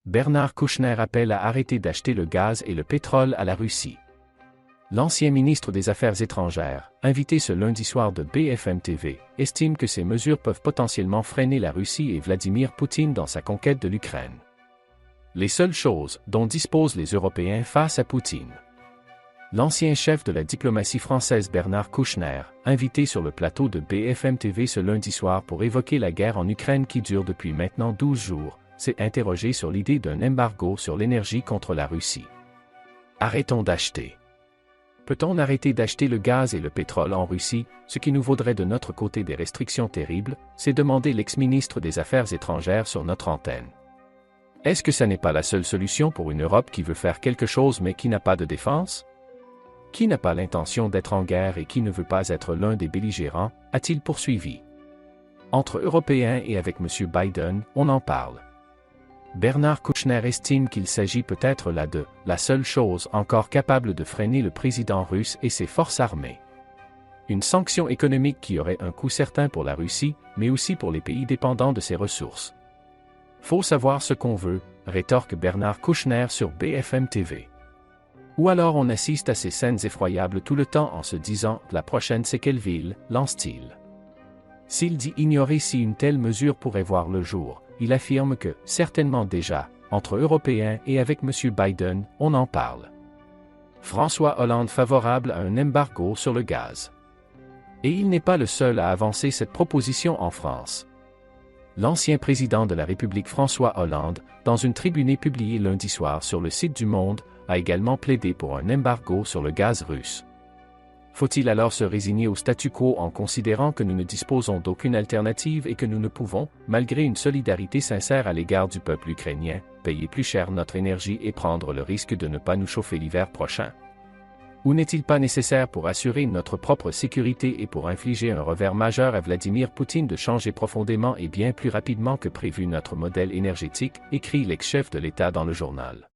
Bernard Kouchner appelle à arrêter d'acheter le gaz et le pétrole à la Russie. L'ancien ministre des Affaires étrangères, invité ce lundi soir de BFM TV, estime que ces mesures peuvent potentiellement freiner la Russie et Vladimir Poutine dans sa conquête de l'Ukraine. Les seules choses dont disposent les Européens face à Poutine. L'ancien chef de la diplomatie française Bernard Kouchner, invité sur le plateau de BFM TV ce lundi soir pour évoquer la guerre en Ukraine qui dure depuis maintenant 12 jours, s'est interrogé sur l'idée d'un embargo sur l'énergie contre la Russie. Arrêtons d'acheter. Peut-on arrêter d'acheter le gaz et le pétrole en Russie, ce qui nous vaudrait de notre côté des restrictions terribles, s'est demandé l'ex-ministre des Affaires étrangères sur notre antenne. Est-ce que ça n'est pas la seule solution pour une Europe qui veut faire quelque chose mais qui n'a pas de défense? Qui n'a pas l'intention d'être en guerre et qui ne veut pas être l'un des belligérants, a-t-il poursuivi. Entre Européens et avec M. Biden, on en parle. Bernard Kouchner estime qu'il s'agit peut-être là de la seule chose encore capable de freiner le président russe et ses forces armées. Une sanction économique qui aurait un coût certain pour la Russie, mais aussi pour les pays dépendants de ses ressources. Faut savoir ce qu'on veut, rétorque Bernard Kouchner sur BFM TV. Ou alors on assiste à ces scènes effroyables tout le temps en se disant « la prochaine c'est quelle ville ?» lance-t-il. S'il dit ignorer si une telle mesure pourrait voir le jour, il affirme que, certainement déjà, entre Européens et avec M. Biden, on en parle. François Hollande favorable à un embargo sur le gaz. Et il n'est pas le seul à avancer cette proposition en France. L'ancien président de la République François Hollande, dans une tribune publiée lundi soir sur le site du Monde, a également plaidé pour un embargo sur le gaz russe. Faut-il alors se résigner au statu quo en considérant que nous ne disposons d'aucune alternative et que nous ne pouvons, malgré une solidarité sincère à l'égard du peuple ukrainien, payer plus cher notre énergie et prendre le risque de ne pas nous chauffer l'hiver prochain? Ou n'est-il pas nécessaire pour assurer notre propre sécurité et pour infliger un revers majeur à Vladimir Poutine de changer profondément et bien plus rapidement que prévu notre modèle énergétique, écrit l'ex-chef de l'État dans le journal.